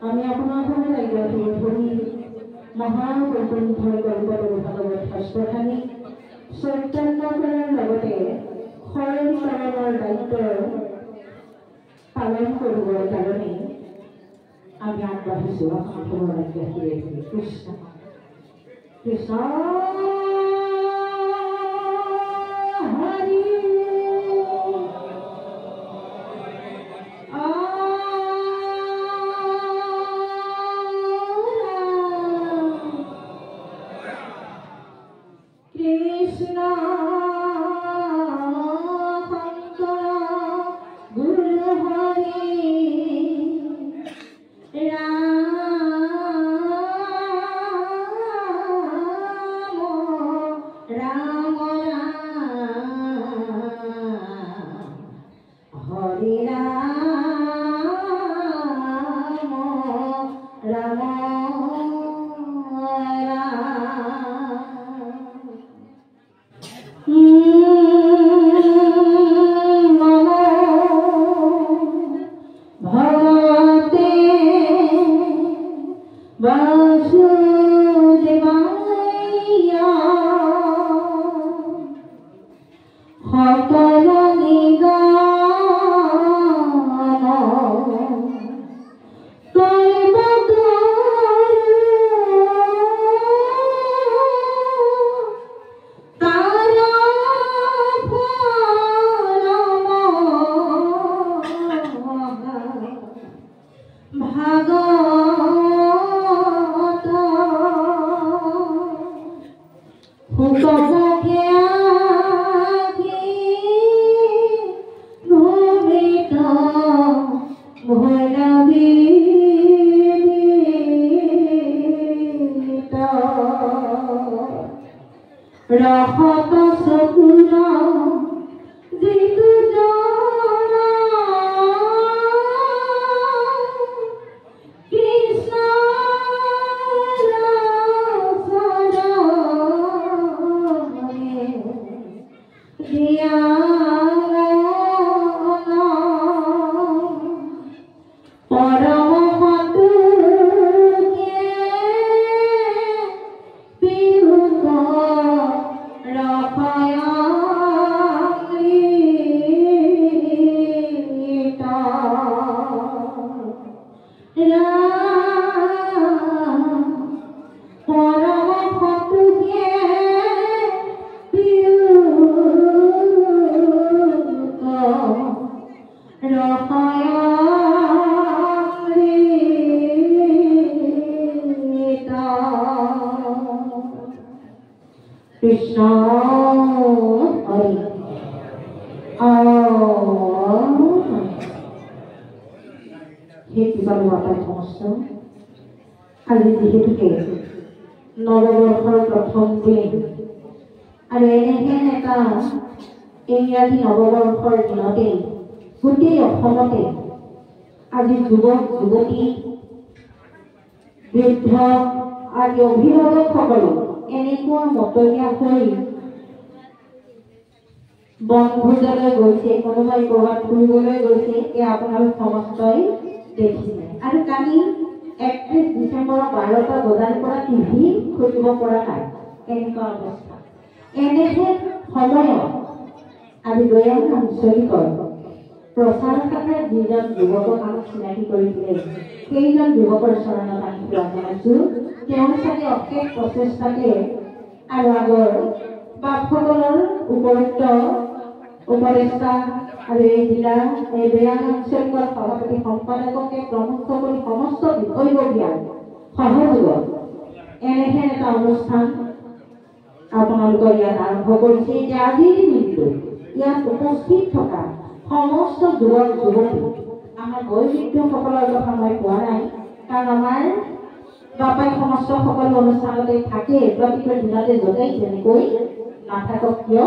আমি আপোনাৰ কাৰণে লাগিব মহান কল্পনা কৰিব ভাগৱত শাস্ত্ৰখানি চৈতন্য কৰাৰ লগতে সৰলীকৰণৰ দায়িত্ব পালন কৰিবৰ কাৰণে আমি আগবাঢ়িছোঁ। কৃষ্ণ কৃষ্ণ হৰি আজি যিহেতুকে নৱবৰ্ষৰ প্ৰথম দিন আৰু এনেহেন এটা ইংৰাজী নৱবৰ্ষৰ দিনতেই গোটেই অসমতে আজি যুৱক যুৱতী বৃদ্ধ আদি অভিভাৱকসকলে এনেকুৱা মতলীয়া হৈ বনভোজলৈ গৈছে, কোনোবাই ক'ৰবাত ফুৰিবলৈ গৈছে, এয়া আপোনালোক সমস্তই দেখিছে। আৰু কালি 31 ডিচেম্বৰৰ 12টা বজাৰ পৰা টিভি খুলিব পৰা নাই, এনেকুৱা অৱস্থা। এনেহে সময়ত আজি দয়াল আঞ্চলিকৰ প্ৰচাৰ শাখাৰ যিজন যুৱকক আমাক চিনাকি কৰিছিলে, সেইজন যুৱকৰ চৰণত আমি সেৱা জনাইছোঁ। তেওঁৰ চাগে অশেষ প্ৰচেষ্টাতে আৰু আগৰ বাপসকলৰ উপযুক্ত উপদেষ্টা আৰু এই জিলাৰ এই দয়াল আঞ্চলিকৰ সভাপতি সম্পাদককে প্ৰমুখ কৰি সমস্ত বিষয়ববীয়াৰ সহযোগত এনেহেন এটা অনুষ্ঠান আপোনালোকৰ ইয়াত আৰম্ভ কৰিছে। যে আজিৰ দিনটো ইয়াত উপস্থিত থকা সমস্ত যুৱক যুৱতী, আমাৰ বয়োবৃদ্ধসকলৰ কথা মই কোৱা নাই, কাৰণ আমাৰ বাপাই সমস্ত সকলো অনুষ্ঠানতে থাকে, প্ৰতিটো দিনতে য'তেই যেনেকৈ নাথাকক কিয়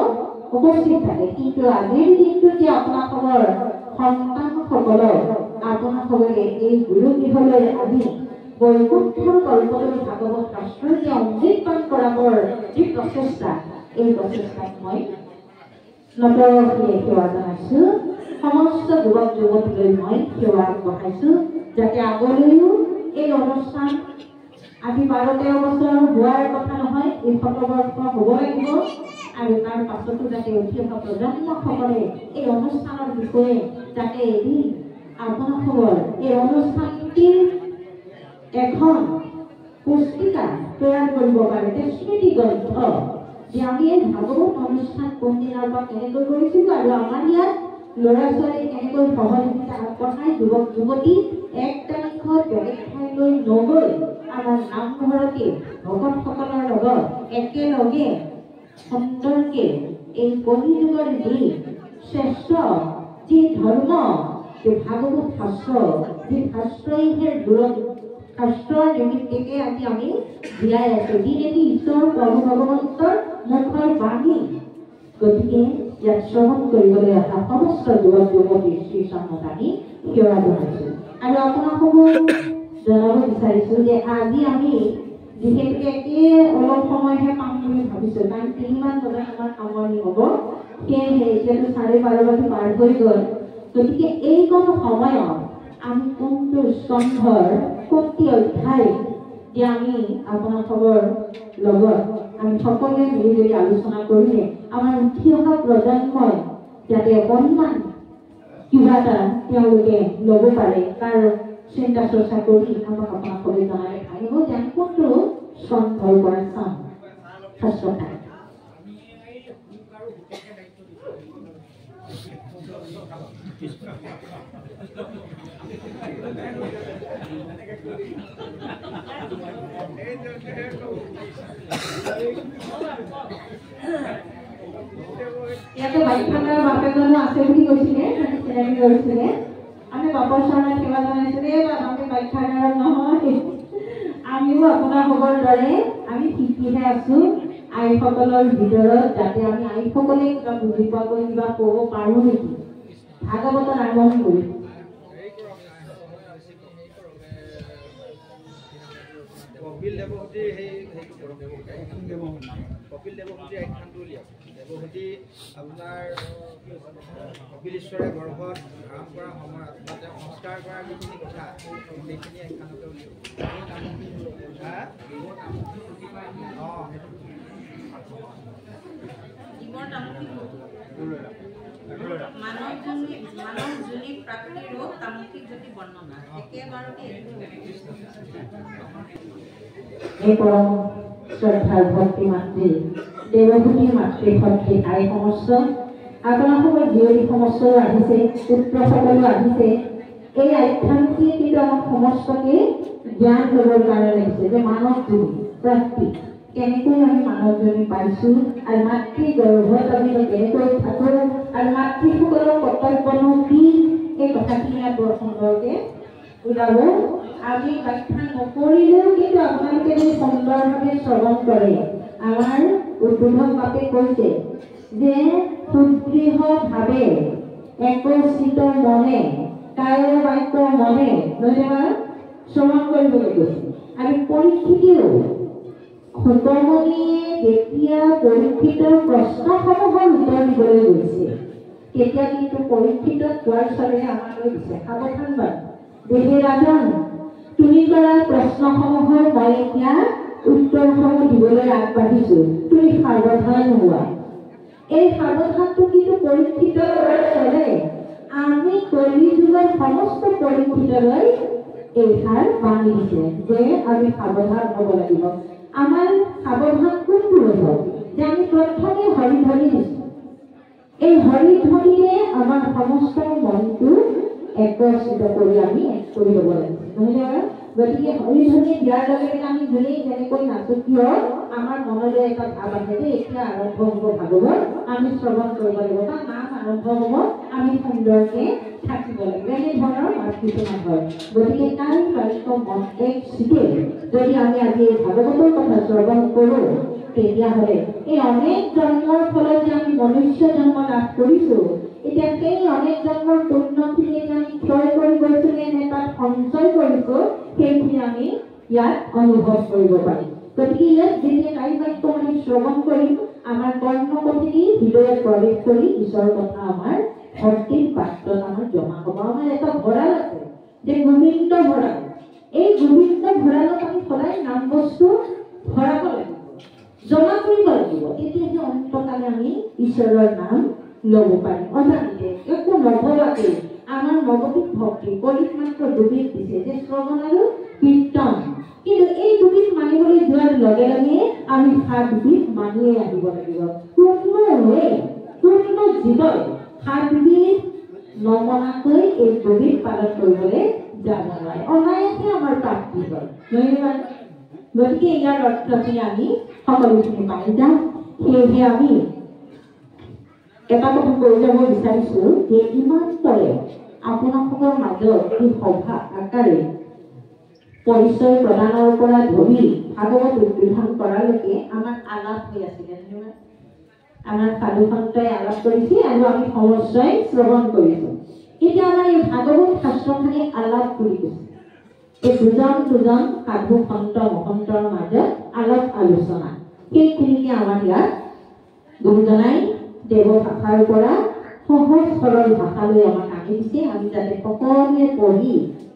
উপস্থিত থাকে কিন্তু আজিৰ দিনটো যে আপোনালোকৰ সন্তানসকলক আপোনালোকে এই গুৰুগৃহলৈ আনি বৈকুণ্ঠৰ কল্পলৈ ভাগৱত শাস্ত্ৰৰ যে অমৃত পান কৰাবৰ যি প্ৰচেষ্টা এই প্ৰচেষ্টাত মই নতশিৰে সেৱা জনাইছোঁ সমস্ত যুৱক যুৱতীলৈ মই সেৱা আগবঢ়াইছোঁ যাতে আগলৈও এই অনুষ্ঠান আজি 12-13 বছৰ হোৱাৰ কথা নহয় এই 17 বৰ্ষ হ'ব লাগিব আৰু তাৰ পাছতো যাতে উঠি অহা প্ৰজন্মসকলে এই অনুষ্ঠানৰ বিষয়ে যাতে এদিন আপোনালোকৰ এই অনুষ্ঠানটিৰ এখন পুস্তিকা তৈয়াৰ কৰিব পাৰে যে স্মৃতি গ্ৰন্থ যে আমি এই ভাগৱত অনুষ্ঠান কোনদিনাৰ পৰা কেনেকৈ কৰিছিলোঁ আৰু আমাৰ ইয়াত ল'ৰা ছোৱালী কেনেকৈ সহযোগিতা আগবঢ়াই যুৱক যুৱতী 1 তাৰিখত বেলেগ ঠাইলৈ নগৈ আমাৰ নামঘৰতে ভকতসকলৰ লগত একেলগে সুন্দৰকে এই কলিযুগৰ যি শ্ৰেষ্ঠ যি ধৰ্ম যে ভাগৱত শাস্ত্ৰ যি শাস্ত্ৰইহে শাস্ত্ৰৰ নিমিত্তকে আজি আমি জীয়াই আছোঁ যিহেতু ঈশ্বৰ প্ৰভু ভগৱন্তৰ মুখৰ বাণী গতিকে ইয়াত শ্ৰৱণ কৰিবলৈ অহা সমস্ত যুৱক যুৱতীৰ শ্ৰীচৰণত আমি সেৱা জনাইছোঁ আৰু আপোনালোকক জনাব বিচাৰিছোঁ যে আজি আমি যিহেতুকে অলপ সময়হে পাম বুলি ভাবিছোঁ কাৰণ 3 মান বজাত আমাৰ সামৰণি হ'ব সেয়েহে এতিয়াতো 12:30 পাৰ হৈ গ'ল গতিকে এইকণ সময়ত আমি কোনটো স্তম্ভৰ কোনটি অধ্যায় যে আমি আপোনালোকৰ লগত আমি সকলোৱে মিলি যদি আলোচনা কৰিলে আমাৰ উঠি অহা প্ৰজন্মই যাতে অকণমান কিবা এটা তেওঁলোকে ল'ব পাৰে তাৰ চিন্তা চৰ্চা কৰি আমাক আপোনালোকে জনালে ভাল হ'ব যে আমি কোনটো স্তম্ভৰ পৰা চাম শাস্ত্ৰটা ইয়াতে বাইকখনৰ বাপেকজনো আছে বুলি কৈছিলে চিনাকি কৰিছিলে আমি বাপৰ চৰণত সেৱা জনাইছিলে আমি বাইকখনৰ নহয় আমিও আপোনালোকৰ দৰে আমি শিকিহে আছোঁ আইসকলৰ ভিতৰত যাতে আমি আইসকলে কিবা বুজি পোৱাকৈ কিবা ক'ব পাৰোঁ নেকি ভাগৱতৰ আৰম্ভণি কৰিছোঁ কপিল দেৱহতীৰ কপিল দেৱহতীৰ আখ্যানটো উলিয়াওক দেৱহতী আপোনাৰ কপিলেশ্বৰে গৰ্ভত ধাৰণ কৰা সময়ত বা তেওঁ সংস্কাৰ কৰাৰ যিখিনি কথা সেইখিনি আখ্যানতে উলিয়াওক মানৱ জুনি প্ৰাপ্তি ৰোগ তামুকিক জ্যোতি বৰ্ণনা একেবাৰতে এই পৰম শ্ৰদ্ধাৰ ভক্তি মাতৃ দেৱভূতি মাতৃশক্তি আই সমস্ত আপোনালোকৰ জীয়ৰী সমস্তও আহিছে পুত্ৰসকলো আহিছে এই আখ্যানটিয়ে কিন্তু আমাক সমস্তকে জ্ঞান ল'বৰ কাৰণে লাগিছে যে মানৱ জুনি প্ৰাপ্তি কেনেকৈ আমি মানৱজনী পাইছোঁ আৰু মাতৃ গৰ্ভত আমি কেনেকৈ থাকোঁ আৰু মাতৃসকলৰ কৰ্তব্যনো কি এই কথাখিনি ইয়াত বৰ সুন্দৰকৈ ওলাব আমি ব্যাখ্যা নকৰিলেও কিন্তু আপোনালোকে যদি সুন্দৰভাৱে শ্ৰৱণ কৰে আমাৰ উদ্বোধক বাপে কৈছে যে সুদৃঢ়ভাৱে একচিত মনে কায় বাক্য মনে নহয় শ্ৰৱণ কৰিবলৈ কৈছে আৰু পৰীক্ষিতেও সুকমণিয়ে যেতিয়া পৰীক্ষিতৰ প্ৰশ্নসমূহৰ উত্তৰ দিবলৈ গৈছে তেতিয়া কিন্তু পৰীক্ষিতক কোৱাৰ চলে আমালৈ দিছে সাৱধানবাদ দেহে ৰাজন তুমি কৰা প্ৰশ্নসমূহৰ মই এতিয়া উত্তৰসমূহ দিবলৈ আগবাঢ়িছোঁ তুমি সাৱধান হোৱা এই সাৱধানটো কিন্তু পৰীক্ষিত কৰাৰ চলে আমি কলিযুগৰ সমস্ত পৰীক্ষিতলৈ এই হাৰ বান্ধি দিছে যে আমি সাৱধান হ'ব লাগিব আমাৰ সাৱধান কোনটো হ'ব যে আমি প্ৰথমে হৰিধ্বনি দিছোঁ এই হৰিধ্বনিৰে আমাৰ সমস্ত মনটো একত্ৰিত কৰি আমি কৰি ল'ব লাগিব নহ'লে বাৰু গতিকে হৰিধ্বনি দিয়াৰ লগে লগে আমি যোনেই যেনেকৈ নাচোঁ কিয় আমাৰ মনলৈ এটা ভাৱ আহে যে এতিয়া আৰম্ভ হ'ব ভাগৱত আমি শ্ৰৱণ কৰিব লাগিব বা নাম আৰম্ভ হ'ব আমি সুন্দৰকৈ থাকিব লাগিব এনেধৰণৰ মাত কিছুমান হয় গতিকে তাৰ বাক্য মন এক চিটে যদি আমি আজি ভাগৱতৰ কথা শ্ৰৱণ কৰোঁ তেতিয়াহ'লে এই অনেক জন্মৰ ফলত যে আমি মনুষ্য জন্ম লাভ কৰিছোঁ, এতিয়া সেই অনেক জন্মৰ পুণ্যখিনি যে আমি ক্ষয় কৰি গৈছোঁ নে তাত সঞ্চয় কৰিছোঁ, সেইখিনি আমি ইয়াত অনুভৱ কৰিব পাৰিম। গতিকে ইয়াত যেতিয়া কাই বাক্য আমি শ্ৰৱণ কৰিম, আমাৰ কৰ্ণপথিনী হৃদয়ত প্ৰৱেশ কৰি ঈশ্বৰৰ কথা আমাৰ ভক্তিৰ পাত্ৰত আমাৰ জমা হ'ব। আমাৰ এটা ভঁৰাল আছে যে গোবিন্দ ভঁৰাল, এই গোবিন্দ ভঁৰালত আমি সদায় নাম বস্তু ভৰাব লাগিব, জমা কৰিব লাগিব, তেতিয়াহে অন্তকালে আমি ঈশ্বৰৰ নাম ল'ব পাৰিম। অজানিতে একো নভবাকে আমাৰ নৱবিধ ভক্তি কলিত মাত্ৰ দুবিধ দিছে যে শ্ৰৱণ আৰু কীৰ্তন, কিন্তু এই দুবিধ মানিবলৈ যোৱাৰ লগে লগে আমি 7 বিধ মানিয়ে আহিব লাগিব। কোনো জীৱই 7 বিধ নমনাকৈ এই দুবিধ পালন কৰিবলৈ যাব নোৱাৰে, অনায়াসে আমাৰ প্ৰাপ্তি হয়। গতিকে ইয়াৰ অৰ্থখিনি আমি সকলোখিনি পাই যাম। সেয়েহে আমি এটা কথা কৈ যাব বিচাৰিছো যে ইমান পৰে আপোনালোকৰ মাজত এই সভা আকাৰে পৰিচয় প্ৰদানৰ পৰা ধৰি ভাগৱত উদ্বোধন কৰালৈকে আমাৰ আলাপ হৈ আছিলে নহয়, আমাৰ সাধু সন্তই আলাপ কৰিছে আৰু আমি সমস্যাই শ্ৰৱণ কৰিছো। এতিয়া আমাৰ এই ভাগৱত শাস্ত্ৰখনে আলাপ কৰি গৈছে, এই দুজন সাধু সন্ত মহন্তৰ মাজত আলাপ আলোচনা, সেইখিনিকে আমাৰ ইয়াত গুৰুজনাই দেৱ ভাষাৰ পৰা সহজ সৰল ভাষালৈ আমাক আনি দিছে, আমি যাতে সকলোৱে পঢ়ি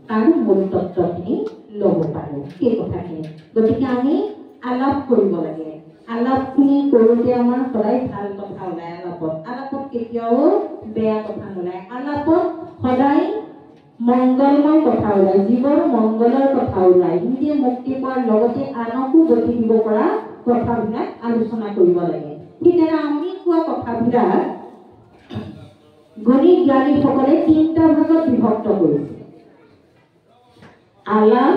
তাৰ মূল তত্ত্বখিনি ল'ব পাৰোঁ সেই কথাখিনি। গতিকে আমি আলাপ কৰিব লাগে, আলাপখিনি কৰোঁতে আমাৰ সদায় ভাল কথা ওলায়। আলাপত কেতিয়াও বেয়া কথা নোলায়, আলাপত সদায় মংগলময় কথা ওলায়, জীৱৰ মংগলৰ কথা ওলায়, নিজে মুক্তি পোৱাৰ লগতে আনকো গতি দিব পৰা কথাবিলাক আলোচনা কৰিব লাগে। সেইকাৰণে আমি কোৱা কথাবিলাক গণিত জ্ঞানীসকলে 3টা ভাগত বিভক্ত কৰিছে, আলাপ,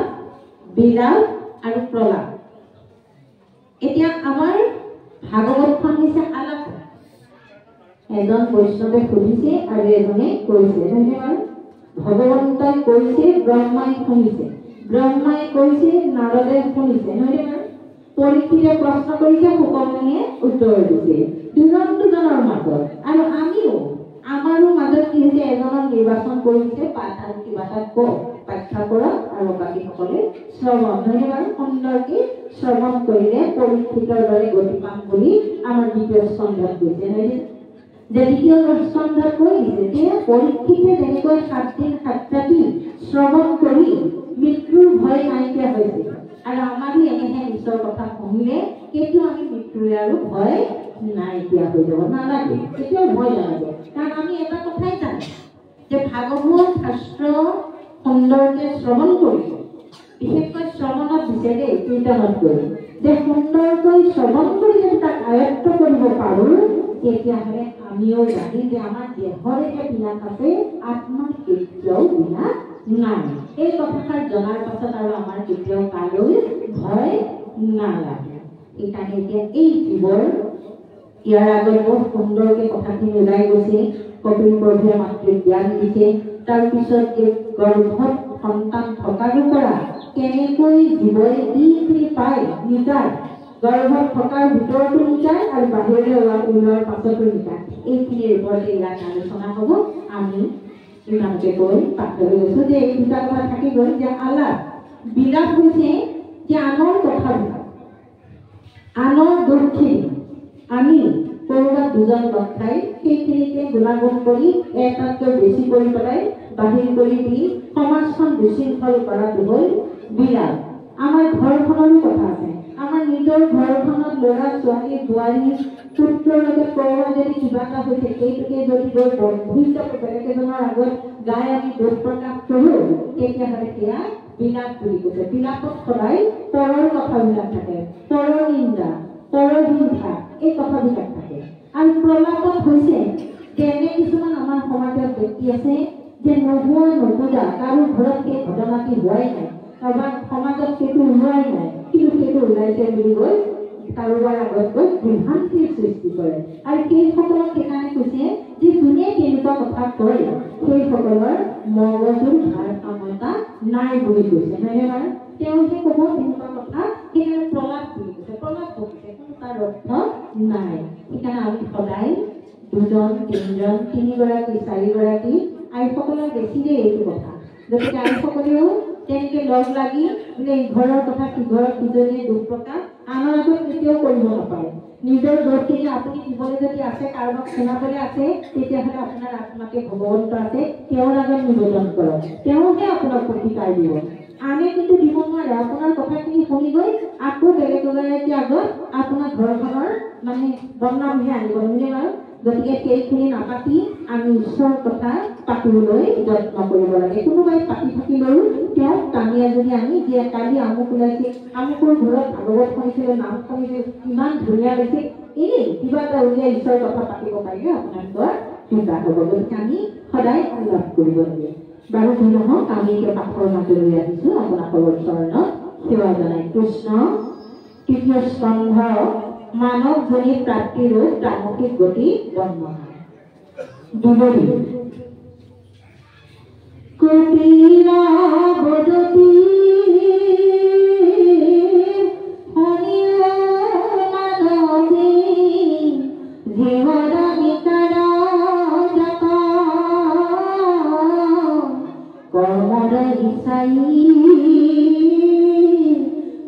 বিলাপ আৰু প্ৰলাপ। এতিয়া আমাৰ ভাগৱতখন হৈছে আলাপ। এজন বৈষ্ণৱে সুধিছে আৰু এজনে কৈছে, ধন্যবাদ। ভগৱন্তই কৈছে, ব্ৰহ্মাই শুনিছে, ব্ৰহ্মাই কৈছে, নাৰদে শুনিছে, নহয় নে? পৰীক্ষিতে প্ৰশ্ন কৰিছে, সুকমণিয়ে উত্তৰ দিছে, দুজনৰ মাজত। আৰু আমিও আমাৰো মাজত কি হৈছে, এজনক নিৰ্বাচন কৰিছে, পাঠ আৰু কিবা এটা ব্যাখ্যা কৰক আৰু বাকীসকলে শ্ৰৱণ, নহয় নে? সুন্দৰকে শ্ৰৱণ কৰিলে পৰীক্ষিতৰ দৰে গতি পাম বুলি আমাৰ দ্বিতীয় স্কন্ধত কৈছে, নহয় নে? যে দ্বিতীয় স্কন্ধত কৈ দিছে যে পৰীক্ষিতে যেনেকৈ 7 দিন 7 ৰাতি শ্ৰৱণ কৰি মৃত্যুৰ ভয় নাইকিয়া হৈছে, আৰু আমাৰো এনেহে ঈশ্বৰৰ কথা শুনিলে কেতিয়াও আমি মৃত্যুৰ আৰু ভয় নাইকিয়া হৈ যাব নালাগে, কেতিয়াও ভয় নালাগে। কাৰণ আমি এটা কথাই জানো যে ভাগৱত শাস্ত্ৰ সুন্দৰকে শ্ৰৱণ কৰিব, বিশেষকৈ শ্ৰৱণত দিছে দেই, কীৰ্তনত কৰি যে সুন্দৰকৈ শ্ৰৱণ কৰি যদি তাক আয়ত্ত কৰিব পাৰোঁ, তেতিয়াহ'লে আমিও জানি যে আমাৰ দেহৰে যে বিনাশ আছে, আত্মাৰ কেতিয়াও বিনাশ নাই। এই কথাষাৰ জনাৰ পাছত আৰু আমাৰ কেতিয়াও কালৈ ভয় নালাগে। সেইকাৰণে এতিয়া এই জীৱৰ ইয়াৰ আগত বহুত সুন্দৰকে কথাখিনি ওলাই গৈছে, কপিল প্ৰভুৱে মাতৃ জ্ঞান দিছে, তাৰপিছত এই গৰ্ভত সন্তান থকাৰো পৰা কেনেকৈ জীৱই কি পায় নিজায়, গৰ্ভত থকাৰ ভিতৰতো নিজায় আৰু বাহিৰলৈ ওলোৱাৰ পাছতো নিজায়, এইখিনিৰ ওপৰতে ইয়াত আলোচনা হ'ব। আমি ইমানকে কৈ পাঠলৈ গৈছোঁ যে এই 2টা কথা থাকি গ'ল যে আলাপ, বিলাপ হৈছে যে আনৰ কথাবিলাক, আনৰ দুখখিনি আমি ক'ৰবাত দুজন লগ খাই সেইখিনিকে গুণাগুণ কৰি এটাতকৈ বেছি কৰি পেলাই বাহিৰ কৰি দি সমাজখন বিশৃংখল কৰাটো হ'ল বিলাপ। আমাৰ ঘৰখনৰো কথা আছে, আমাৰ নিজৰ ঘৰখনত ল'ৰা ছোৱালী বোৱাৰী পুত্ৰৰ লগত ক'ৰবাত যদি কিবা এটা হৈছে, সেইটোকে যদি গৈ বন্ধুত্ব বেলেগ এজনৰ আগত গাই আমি দুখ প্ৰকাশ কৰোঁ, তেতিয়াহ'লে সেয়া বিলাপ বুলি কৈছে। বিলাপত সদায় পৰৰ কথাবিলাক থাকে, পৰৰ নিন্দা, পৰৰ হিংসা, এই কথাবিলাক থাকে। আৰু প্ৰলাপত হৈছে যে এনে কিছুমান আমাৰ সমাজত ব্যক্তি আছে যে নোহোৱা নুবুজা কাৰো ঘৰত সেই ঘটনাটি হোৱাই নাই, কাৰোবাৰ সমাজত সেইটো ওলোৱাই নাই, কিন্তু সেইটো ওলাইছে বুলি কৈ কাৰোবাৰ আগত গৈ বিভ্ৰান্তিৰ সৃষ্টি কৰে। আৰু সেইসকলক সেইকাৰণে কৈছে যে যোনে তেনেকুৱা কথা কয় সেইসকলৰ মগজুৰ ভাৰসাম্যতা নাই বুলি কৈছে, নহয় নে বাৰু? তেওঁহে ক'ব তেনেকুৱা কথা, সেইকাৰণে প্ৰলাপ বুলি কৈছে। প্ৰলাপ বকিছে তাৰ অৰ্থ নাই। সেইকাৰণে আমি সদায় 2জন 3জন 3গৰাকী 4গৰাকী আইসকলৰ বেছিৰে এইটো কথা। গতিকে আইসকলেও তেনেকৈ লগ লাগি বোলে ইঘৰৰ কথা সিঘৰৰ সিজনীয়ে দুখ প্ৰকাশ আনৰ আগত কেতিয়াও কৰিব নাপায়। নিজৰ দোষখিনি আপুনি দিবলৈ যদি আছে, কাৰোবাক শুনাবলৈ আছে, তেতিয়াহ'লে আপোনাৰ আত্মাতে ভগৱন্ত আছে, তেওঁৰ আগত নিবেদন কৰক, তেওঁহে আপোনাক প্ৰতিকাৰ দিব। আনে কিন্তু দিব নোৱাৰে। আপোনাৰ কথাখিনি শুনি গৈ আকৌ বেলেগ এগৰাকী আগত আপোনাৰ ঘৰখনৰ মানে বদনামহে আনিব, বুজিলে বাৰু? গতিকে সেইখিনি নাপাতি আমি ঈশ্বৰৰ কথা পাতিবলৈ যত্ন কৰিব লাগে। কোনোবাই পাতি থাকিলেও তেওঁক টানি এজনী আনি যে কালি আমুক ওলাইছে, আমুকৰ ঘৰত ভাগৱত শুনিছিলোঁ, নাম শুনিছিলোঁ, ইমান ধুনীয়া লাগিছে, এই কিবা এটা উলিয়াই ঈশ্বৰৰ কথা পাতিব পাৰিলে আপোনালোকৰ চিন্তা হ'ব। গতিকে আমি সদায় আলাপ কৰিব লাগে। বাৰু যি নহওক, আমি এতিয়া পাঠৰ মাজলৈ আহিছোঁ আপোনালোকৰ চৰণত সেৱা জনাই। কৃষ্ণ 3য় স্কন্ধ মানৱজনী প্ৰাপ্তি ৰোগ তামসিক গতি বৰ্ণনা। দুবৰি কপিলা বদতি মানৱী জীৱন বিকাৰা জাতা কৰ্মৰ হিচাই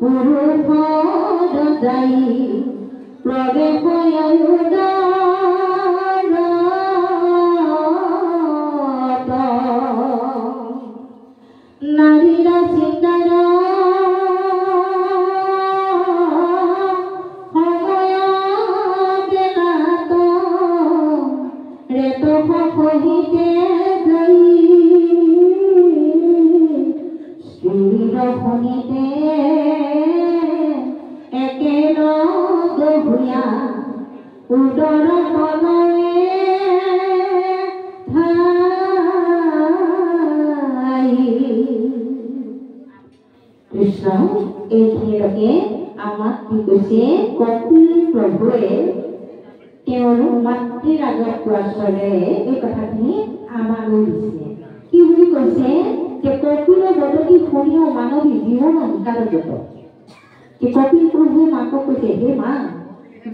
পুৰুষ দদাই প্ৰৱেশ নাৰীৰা চিন্তাৰ সময় বেলাত ৰেত সহিতে গৈ স্ত্ৰীৰ শুনিতে একেলগ ভূঞা উদৰ তলৰে কৃষ্ণ এইখিনিলৈকে আমাক কি কৈছে? কপিল প্ৰভুৱে তেওঁৰ মাতৃৰ আগত কোৱাৰে এই কথাখিনি আমালৈ দিছে। কি বুলি কৈছে যে কপিল বদতি শুনিও মানৱী জীৱন নিকাৰগত। কপিল প্ৰভুৱে মাকক কৈছে, হে মা,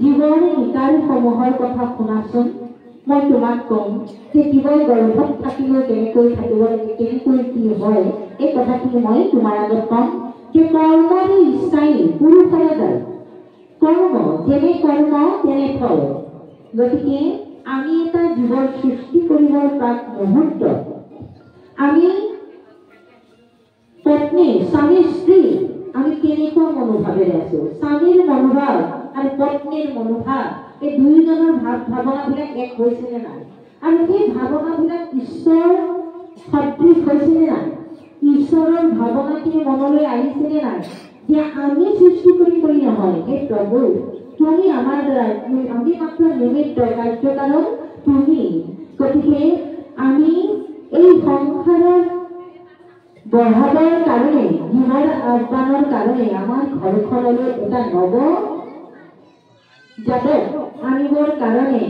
জীৱন নিকাৰসমূহৰ কথা শুনাচোন। মই তোমাক কম যে জীৱই গৰ্ভত থাকিলেও কেনেকৈ থাকিব লাগে, কেনেকৈ কি হয়, এই কথাখিনি মই তোমাৰ আগত কম। যে কৰ্মৰ ইচ্ছাই পুৰুষৰ যায়, কৰ্ম যেনে কৰ্ম তেনে ফল। গতিকে আমি এটা জীৱৰ সৃষ্টি কৰিবৰ প্ৰাক মুহূৰ্তত আমি পত্নী স্বামী স্ত্ৰী আমি কেনেকুৱা মনোভাৱেৰে আছো। স্বামীৰ মনোভাৱ আৰু পত্নীৰ মনোভাৱ, এই দুয়োজনৰ ভাৱনাবিলাক এক হৈছেনে নাই? আৰু সেই ভাৱনাবিলাক ঈশ্বৰ সদৃশ হৈছেনে নাই? ঈশ্বৰৰ ভাৱনাখিনি মনলৈ আহিছেনে নাই? যে আমি সৃষ্টি কৰি নহয়, এই প্ৰভু তুমি আমাৰ দ্বাৰা, আমি মাত্ৰ নিমিত্ত, কাৰ্যকাৰণ তুমি। গতিকে আমি এই সংসাৰৰ বঢ়াবৰ কাৰণে, জীৱৰ আহ্বানৰ কাৰণে আমাৰ ঘৰখনলৈ এটা নৱ যাদৱ আনিবৰ কাৰণে,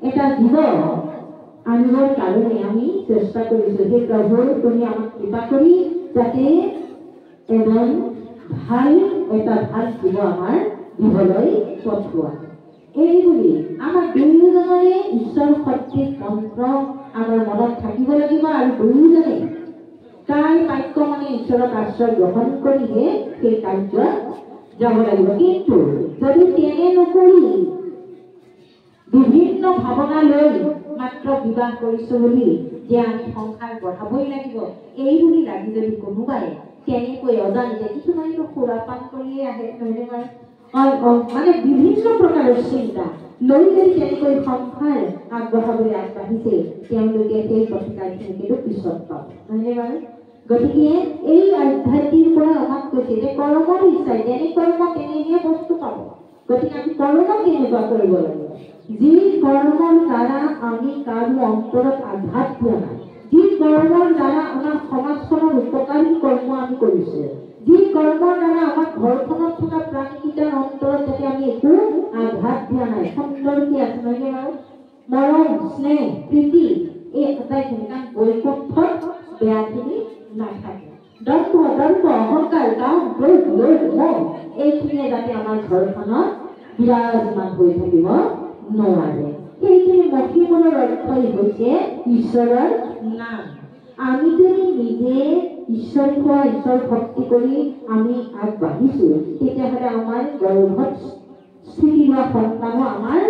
এটা জীৱ আনিবৰ কাৰণে আমি চেষ্টা কৰিছোঁ। সেই প্ৰভু তুমি আমাক কৃপা কৰি যাতে এজন ভাল জীৱ আমাৰ দিবলৈ পঠোৱা। এইবুলি আমাৰ দুয়োজনৰে ঈশ্বৰ সদৃশ মন্ত্ৰ আমাৰ মনত থাকিব লাগিব আৰু দুয়োজনে তাই বাক্য মানে ঈশ্বৰক আশ্ৰয় গ্ৰহণ কৰিহে সেই কাৰ্যত যাব লাগিব। কিন্তু যদি তেনে নকৰি বিভিন্ন ভাৱনা লৈ মাত্ৰ বিবাহ কৰিছো বুলি যে আমি সংসাৰ বঢ়াবই লাগিব, এই বুলি লাগি যদি কোনোবাই তেনেকৈ অজানিতে, কিছুমানেতো সুৰাপান কৰিয়ে আহে, মানে বিভিন্ন প্ৰকাৰৰ চিন্তা লৈ যদি তেনেকৈ সংসাৰ আগবঢ়াবলৈ আগবাঢ়িছে, তেওঁলোকে সেই প্ৰতিকাৰখিনি কিন্তু পিছত পাব, নহয়নে বাৰু? গতিকে এই আধ্যাত্মিৰ পৰা আমাক কৈছে যে কৰ্মৰ ইচ্ছাই যেনে কৰ্ম তেনেহে বস্তু পাব। গতিকে আমি কৰ্ম কেনেকুৱা কৰিব লাগিব? যি কৰ্মৰ দ্বাৰা আমি কাৰো অন্তৰত আঘাত দিয়া নাই, যি কৰ্মৰ দ্বাৰা আমাৰ সমাজখনৰ উপকাৰী কৰ্ম আমি কৰিছোঁ, যি কৰ্মৰ দ্বাৰা আমাৰ ঘৰখনত থকা প্ৰাণীকেইটাৰ অন্তৰত যাতে আমি একো আঘাত দিয়া নাই, সুন্দৰকৈ আছে নহয় বাৰু? মৰম, স্নেহ, প্ৰীতি, এই আটাইখিনি, কাৰণ বৈকুণ্ঠত বেয়াখিনি নাথাকে। দম্ভ, অহংকাৰ, কাম, ক্ৰোধ, লোভ, মোহ এইখিনিয়ে যাতে আমাৰ ঘৰখনত বিৰাজমান হৈ থাকিব নোৱাৰে। সেইখিনি মহিমূলৰ অৰ্থই হৈছে ঈশ্বৰৰ নাম। আমি যদি নিজে ঈশ্বৰ খোৱা ঈশ্বৰ ভক্তি কৰি আমি আগবাঢ়িছোঁ, তেতিয়াহ'লে আমাৰ গৰ্ভত স্থিতি হোৱা সন্তানো আমাৰ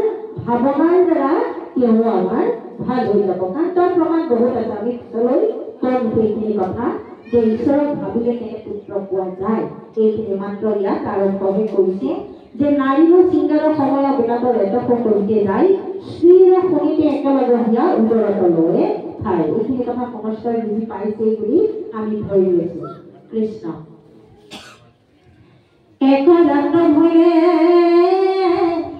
ভাৱনাৰ দ্বাৰা তেওঁ আমাৰ ভাল হৈ যাব। কাৰণ তাৰ প্ৰমাণ বহুত আছে, আমি পিছলৈ কম সেইখিনি কথা যে ঈশ্বৰক ভাবিলে কেনে পুত্ৰ পোৱা যায়। এইখিনি মাত্ৰ ইয়াত আৰম্ভহে কৰিছে যে নাৰীৰ চিংগাৰৰ সময় বিলাকৰ এটা কৰিতে যায়, স্ত্ৰীৰে শনিতে একেলগে দিয়া উদৰত লয়ে ঠাই। এইখিনি কথা সমস্যাৰ বুজি পাইছে বুলি আমি ধৰি লৈছো। কৃষ্ণ এক ৰাত ভয়ে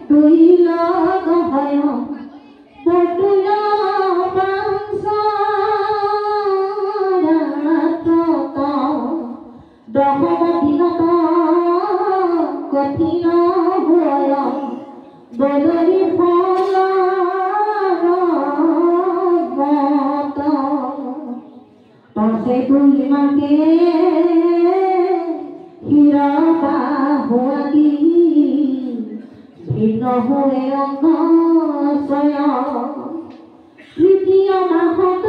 দুই লগ হয় বটুল দহম দিনত কঠিন হয় বদলি ফল পাছে দুই মাকে হিৰবা হোৱা দি ভিন্ন হৈ অংগ তৃতীয় মাহত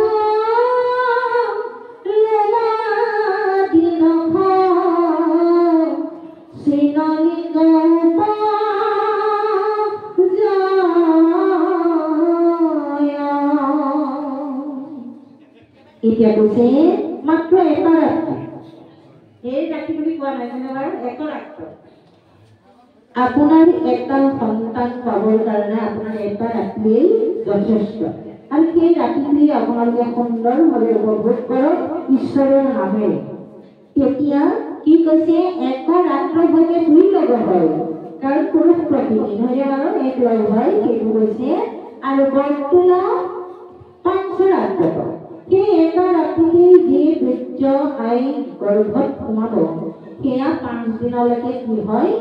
এতিয়া কৈছে মাত্ৰ এটা ৰাতি, এই ৰাতি বুলি কোৱা নাই বাৰু, এটা ৰাতি আপোনাৰ এটা সন্তান পাবৰ কাৰণে আপোনাৰ এটা ৰাতিয়েই যথেষ্ট। আৰু সেই ৰাতিটোৱেই আপোনালোকে সুন্দৰভাৱে উপভোগ কৰক ঈশ্বৰৰ নামেৰে। তেতিয়া কি কৈছে, এক ৰাত্ৰ হলে দুই লগ হয়, কাৰণ পুৰুষ প্ৰকৃতি নহয় বাৰু, এক লগ হয় সেইটো কৈছে। আৰু বৰ্তুল পঞ্চৰাত্ৰ, সেই এটা ৰাতিতে যি বীৰ্য আই গৰ্ভত সোমাব, সেয়া 5 দিনলৈকে কি হয়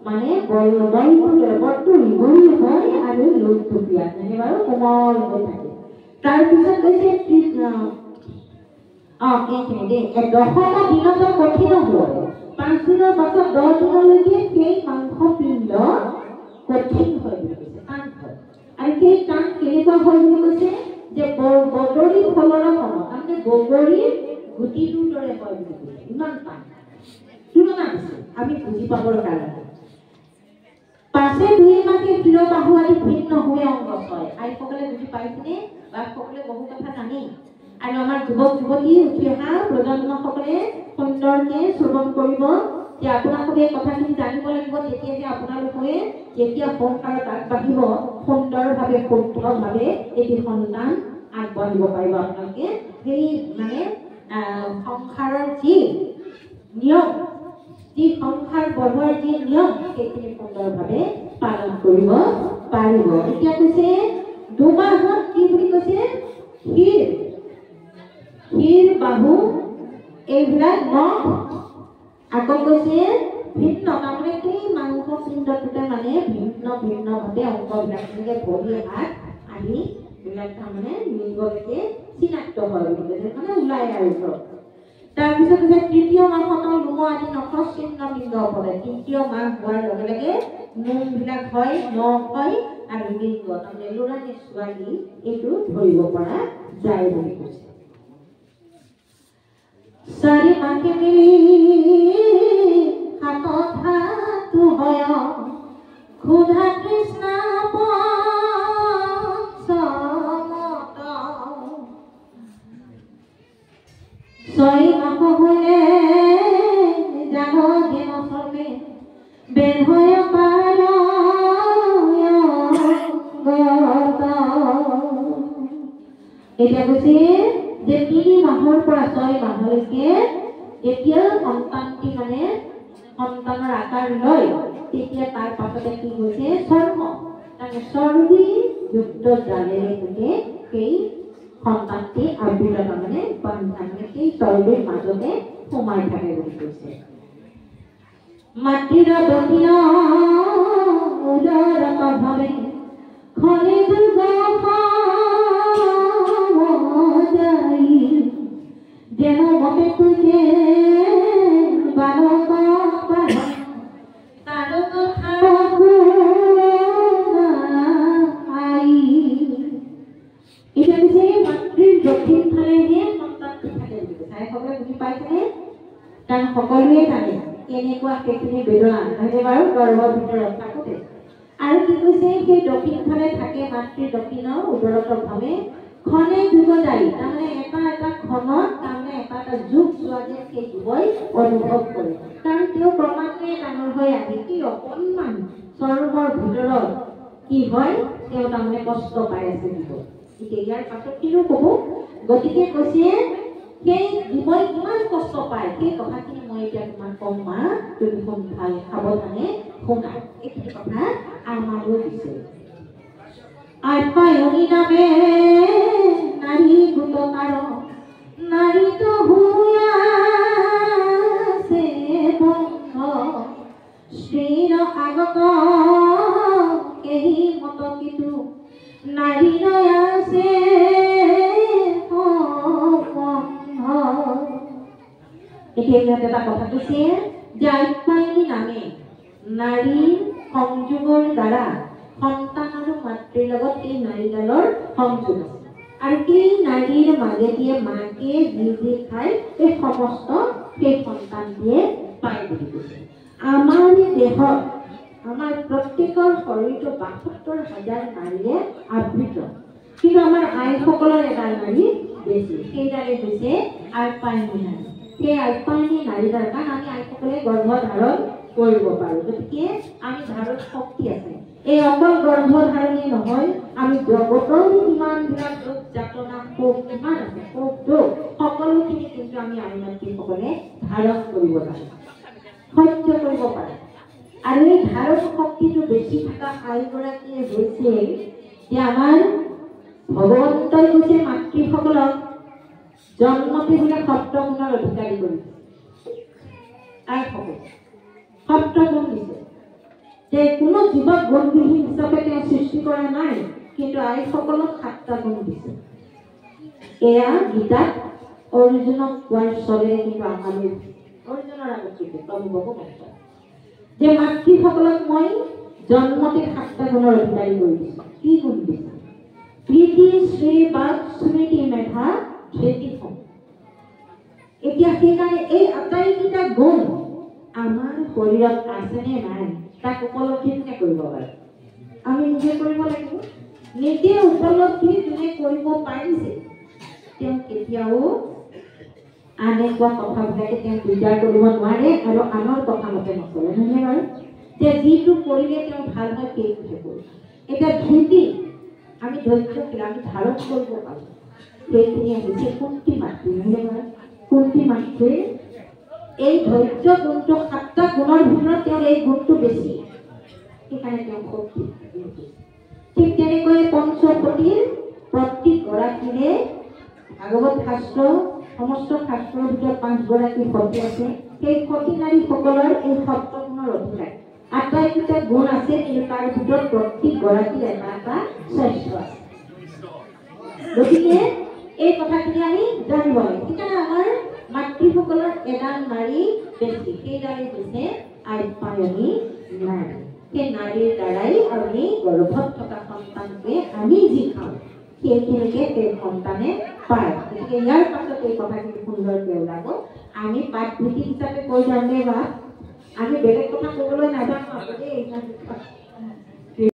মানে বৰটো ৰিবৰি হয় আৰু লোকটুকীয়া মানে বাৰু কোমল হৈ থাকে। তাৰপিছত কৈছে দশম দিনত কঠিন হয়, 5 দিনৰ পাছত 10 দিনলৈকে সেই মাংসপিণ্ড কঠিন হয় বুলি কৈছে, টান হয়। আৰু সেই টান কেনেকুৱা হয় বুলি কৈছে যে বগৰী ফলৰ সম, তাৰমানে বগৰীৰ গুটিটোৰ দৰে হয় বুলি কৈছে, ইমান টান তুলনা দিছে আমি বুজি পাবৰ কাৰণে। পাছে দুই মাকে হিৰবাহু আদি ভিন্ন হৈ অংগ হয়। আইসকলে বুজি পাইছেনে? বাপসকলে বহু কথা জানে। আৰু আমাৰ যুৱক যুৱতী উঠি অহা প্ৰজন্মসকলে সুন্দৰকে শ্ৰৱণ কৰিব যে আপোনালোকে কথাখিনি জানিব লাগিব, তেতিয়া যে আপোনালোকে যেতিয়া সংসাৰত আগবাঢ়িব সুন্দৰভাৱে শুদ্ধভাৱে এটি সন্তান আগবাঢ়িব পাৰিব। আপোনালোকে সেই মানে সংসাৰৰ যি নিয়ম, যি সংসাৰ বঢ়োৱাৰ যি নিয়ম, সেইখিনি সুন্দৰভাৱে পালন কৰিব পাৰিব। এতিয়া কৈছে দুমাহত কি বুলি কৈছে, শিৰ বাহু এইবিলাক নখ, আকৌ কৈছে ভিন্ন, তাৰমানে সেই মাংস পিণ্ডটোতে মানে ভিন্ন ভিন্নভাৱে অংগবিলাক যেনেকে ভৰি হাত আদি বিলাক তাৰমানে লিংগলৈকে চিনাক্ত হয় বুলি কৈছে, মানে ওলাই আৰু। তাৰপিছত কৈছে তৃতীয় মাহত লোম আদি নখৰ চিহ্ন লিংগ পৰে। তৃতীয় মাহ হোৱাৰ লগে লগে নোমবিলাক হয়, নখ হয় আৰু লিংগ, তাৰমানে ল'ৰা নে ছোৱালী এইটো ধৰিব পৰা যায় বুলি কৈছে। 4 মাহে মিলি হাতত হাতটো হয় ক্ষুধা তৃষ্ণা পঞ্চমত 6 মাহ হলে জানো যেন চলে বেন হয় পাৰ এতিয়া কৈছে যে 3 মাহৰ পৰা 6 মাহলৈকে যেতিয়া সন্তানটি মানে সন্তানৰ আকাৰ লয়, তেতিয়া তাৰ পাছতে কি হৈছে চৰ্ম, তাৰমানে চৰ্বি যুক্ত জালেৰে গোটেই সেই সন্তানটি আবৃত তাৰমানে বান্ধা, মানে সেই চৰ্বিৰ মাজতে সোমাই থাকে বুলি কৈছে। মাতৃৰ দক্ষিণ উদৰত ভাৱে খনি দুৰ্গ যেন মতে তুকে বালক তাৰ কথা ভাইসকলে বুজি পাইছেনে? কাৰণ সকলোৱে জানে কেনেকুৱা সেইখিনি বেদনা নহয়নে বাৰু গৰ্ভৰ ভিতৰত থাকোঁতে। আৰু কি কৈছে সেই দক্ষিণ ফালে থাকে মাতৃৰ দক্ষিণৰ উদৰতভাৱে খনে যুগদায়ী, তাৰমানে এটা এটা খনত তাৰমানে এটা যুগ যোৱা যেন সেই যুগই অনুভৱ কৰে। কাৰণ তেওঁ ক্ৰমান্বয়ে ডাঙৰ হৈ আহি কি অকণমান চৰমৰ ভিতৰত কি হয় তেওঁ তাৰমানে কষ্ট পাই আছে দিব। এতিয়া ইয়াৰ পাছত কিনো ক'ব, গতিকে কৈছে সেই জীৱই কিমান কষ্ট পায় সেই কথাখিনি মই এতিয়া তোমাক কম মা, তুমি শুন ভাল সাৱধানে শুনা। এইখিনি কথা আমালৈ দিছে। আইপায়নী নামে নারী গুতকার নারীত হুয়াছে বন্ধ শ্রীর আগত কেহি মত কিন্তু নারী আছে বন্ধ। এতিয়া ইয়াত এটা কথা কৈছে যে আইপায়নী নামে নাৰীৰ সংযোগৰ দ্বাৰা সন্তান আৰু মাতৃৰ লগত এই নাৰীডালৰ সংযোগ আছে। আৰু এই নাৰীৰ মাজেদিয়ে মাকে যি খায় এই সমস্ত সেই সন্তানটিয়ে পায় বুলি কৈছে। আমাৰ দেশত আমাৰ প্ৰত্যেকৰ শৰীৰটো ৭২,০০০ নাৰীৰে আবৃত, কিন্তু আমাৰ আইসকলৰ এডাল নাৰী বেছি, সেইডালে হৈছে আইপায়নী নাৰী। সেই আইপায়নী নাৰীডাল কাৰণ আমি আইসকলে গৰ্ভধাৰণ কৰিব পাৰোঁ, গতিকে আমি ধাৰণ শক্তি আছে। এই অকল গৰ্ভধাৰণী নহয়, আমি জগতৰ কিমানবিলাক দুখ যাতনা সুখ কিমান আছে সুখ দুখ সকলোখিনি কিন্তু আমি আই মাতৃসকলে ধাৰণ কৰিব পাৰোঁ, সহ্য কৰিব পাৰোঁ। আৰু এই ধাৰণ শক্তিটো বেছি থকা আইগৰাকীয়ে হৈছে যে আমাৰ ভগৱন্তই কৈছে মাতৃসকলক জন্মতে বোলে সপ্তগুণৰ অধিকাৰী কৰিছে। আইসকল সপ্তগুণ দিছে, যে কোনো জীৱক গুণবিহীন হিচাপে তেওঁ সৃষ্টি কৰা নাই, কিন্তু আইসকলক ৭টা গুণ দিছে। এয়া গীতাত অৰ্জুনক কোৱাৰ চলে, কিন্তু আমালৈ অৰ্জুনৰ আগত প্ৰভু ভগৱন্ত যে মাতৃসকলক মই জন্মতে ৭টা গুণৰ অধিকাৰী কৰি দিছোঁ। কি গুণ দিছে? প্ৰীতি শ্ৰী বাক স্মৃতি মেধা ধৃতি সম। এতিয়া সেইকাৰণে এই আটাইকেইটা গুণ আমাৰ শৰীৰত আছেনে নাই তাক উপলব্ধি কোনে কৰিব পাৰে? আমি নিজে কৰিব লাগিব। নিজে উপলব্ধি যোনে কৰিব পাৰিছে তেওঁ কেতিয়াও আনে কোৱা কথাবিলাকে তেওঁ বিচাৰ কৰিব নোৱাৰে আৰু আনৰ কথা মতে নচলে, নহয় বাৰু? যে যিটো কৰিলে তেওঁ ভাল হয় সেইটোহে কৰিব। এতিয়া ধৃতি আমি ধৈৰ্যশীল, আমি ধাৰণ কৰিব পাৰোঁ, সেইখিনি হৈছে কুন্তি মাতৃ, নহয় বাৰু? কুন্তি মাতৃৰ এই ধৈৰ্য গুণটো ৭টা গুণৰ ভিতৰত তেওঁৰ এই গুণটো বেছি, সেইকাৰণে তেওঁ শক্তি। ঠিক তেনেকৈ পঞ্চপতিৰ প্ৰতিগৰাকীৰে ভাগৱত শাস্ত্ৰ সমস্ত শাস্ত্ৰৰ ভিতৰত ৫গৰাকী সতী আছে। সেই সতী নাৰীসকলৰ এই সপ্তগুণৰ অধিকাৰ আটাইকেইটা গুণ আছে, কিন্তু তাৰ ভিতৰত প্ৰতিগৰাকীৰ এটা এটা শ্ৰেষ্ঠ আছে। গতিকে এই কথাখিনি আমি জানিব লাগে। সেইকাৰণে আমাৰ মাতৃসকলৰ এডাল নাৰী বেছি, সেইডালেই হৈছে আইপায়নী নাৰী। সেই নাৰীৰ দ্বাৰাই আমি গৰ্ভত থকা সন্তানটোৱে আমি যি খাওঁ সেইখিনিকে সেই সন্তানে পায়। গতিকে ইয়াৰ পাছত এই কথাখিনি সুন্দৰকৈ ওলাব। আমি পাঠভিত্তিক হিচাপে কৈ যাওঁতে বা আমি বেলেগ কথা ক'বলৈ নাজানো।